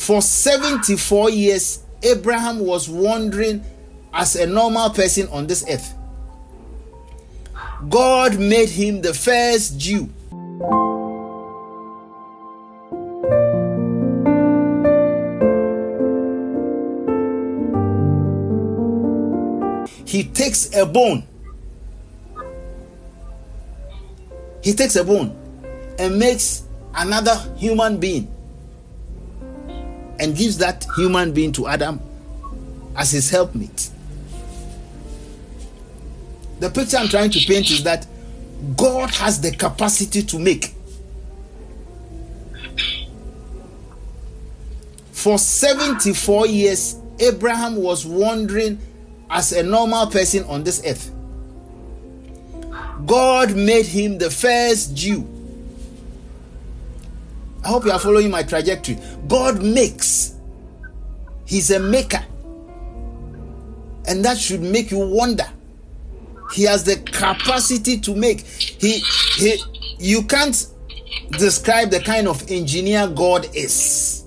For 74 years, Abraham was wandering as a normal person on this earth. God made him the first Jew. He takes a bone. He takes a bone and makes another human being and gives that human being to Adam as his helpmate. The picture I'm trying to paint is that God has the capacity to make. For 74 years, Abraham was wandering as a normal person on this earth. God made him the first Jew. I hope you are following my trajectory. God makes. He's a maker. And that should make you wonder. He has the capacity to make. You can't describe the kind of engineer God is.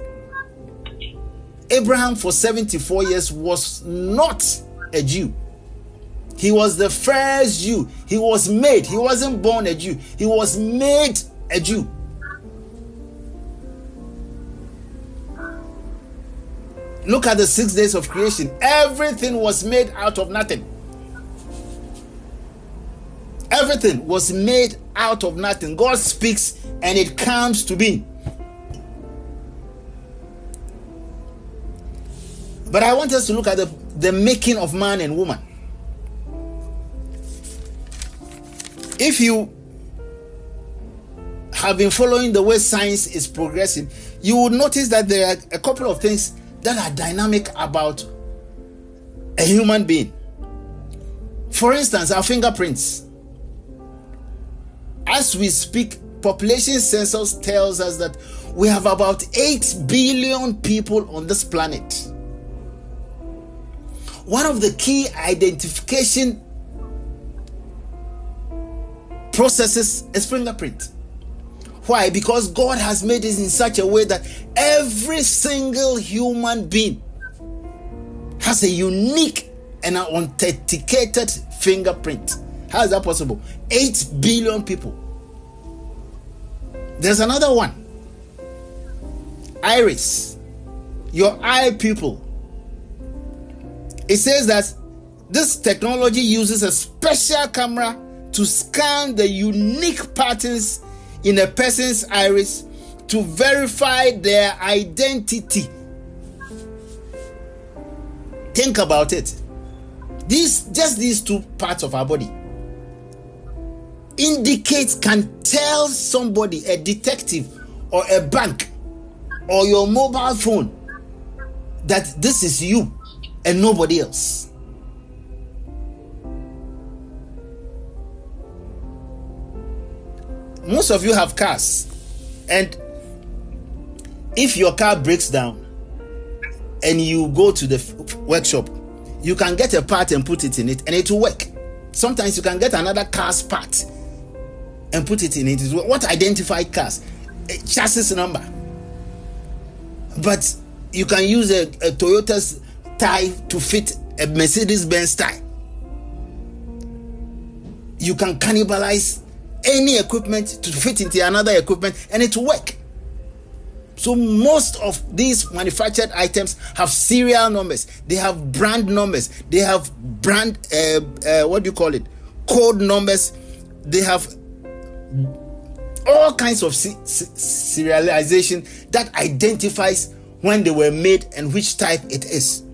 Abraham for 74 years was not a Jew. He was the first Jew. He was made. He wasn't born a Jew. He was made a Jew. Look at the 6 days of creation. Everything was made out of nothing. Everything was made out of nothing. God speaks and it comes to be. But I want us to look at the making of man and woman. If you have been following the way science is progressing, you will notice that there are a couple of things that are dynamic about a human being. For instance, our fingerprints. As we speak, population census tells us that we have about 8 billion people on this planet. One of the key identification processes is fingerprint. Why? Because God has made it in such a way that every single human being has a unique and an authenticated fingerprint. How is that possible? 8 billion people. There's another one. Iris. Your eye pupil. It says that this technology uses a special camera to scan the unique patterns in a person's iris to verify their identity. Think about it. These two parts of our body can tell somebody, a detective or a bank or your mobile phone, that this is you and nobody else. Most of you have cars, and if your car breaks down and you go to the workshop, you can get a part and put it in it and it will work. Sometimes you can get another car's part and put it in it. What identified cars? A chassis number. But you can use a Toyota's tie to fit a Mercedes-Benz tie. You can cannibalize any equipment to fit into another equipment and it will work. So most of these manufactured items have serial numbers. They have brand numbers. They have brand code numbers. They have all kinds of serialization that identifies when they were made and which type it is.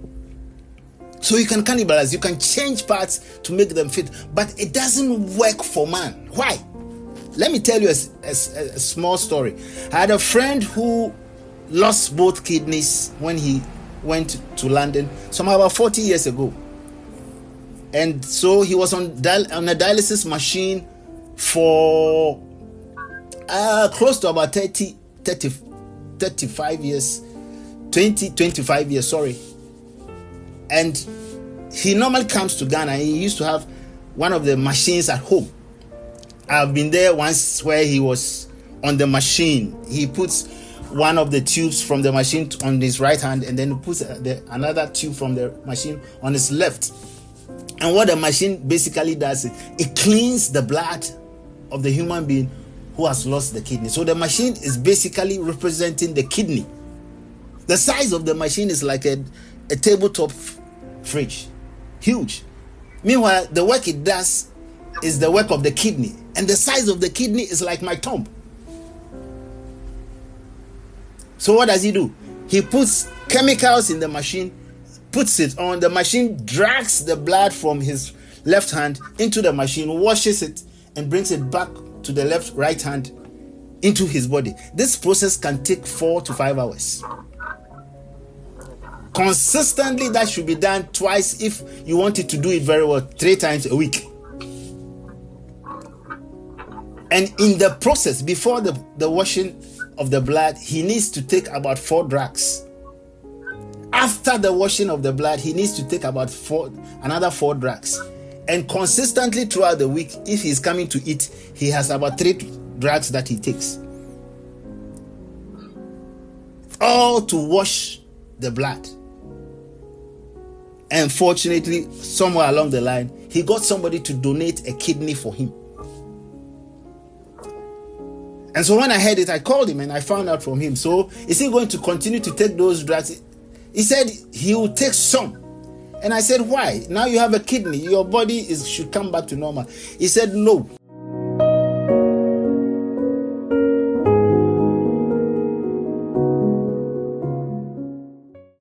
So you can cannibalize, you can change parts to make them fit, but it doesn't work for man. Why? Let me tell you a small story. I had a friend who lost both kidneys when he went to London some about 40 years ago. And so he was on a dialysis machine for close to about 25 years, sorry. And he normally comes to Ghana. He used to have one of the machines at home. I've been there once where he was on the machine. He puts one of the tubes from the machine on his right hand, and then he puts another tube from the machine on his left. And what the machine basically does is it cleans the blood of the human being who has lost the kidney. So the machine is basically representing the kidney. The size of the machine is like a tabletop fridge, huge. Meanwhile, the work it does is the work of the kidney, and the size of the kidney is like my thumb. So what does he do? He puts chemicals in the machine, puts it on. The machine drags the blood from his left hand into the machine, washes it, and brings it back to the right hand into his body. This process can take 4 to 5 hours. Consistently, that should be done twice. If you wanted to do it very well, 3 times a week. And in the process, before the washing of the blood, he needs to take about 4 drugs. After the washing of the blood, he needs to take about another 4 drugs. And consistently throughout the week, if he's coming to eat, he has about 3 drugs that he takes. All to wash the blood. And fortunately, somewhere along the line, he got somebody to donate a kidney for him. And so when I heard it, I called him and I found out from him. So is he going to continue to take those drugs? He said he will take some. And I said, why? Now you have a kidney. Your body should come back to normal. He said, no.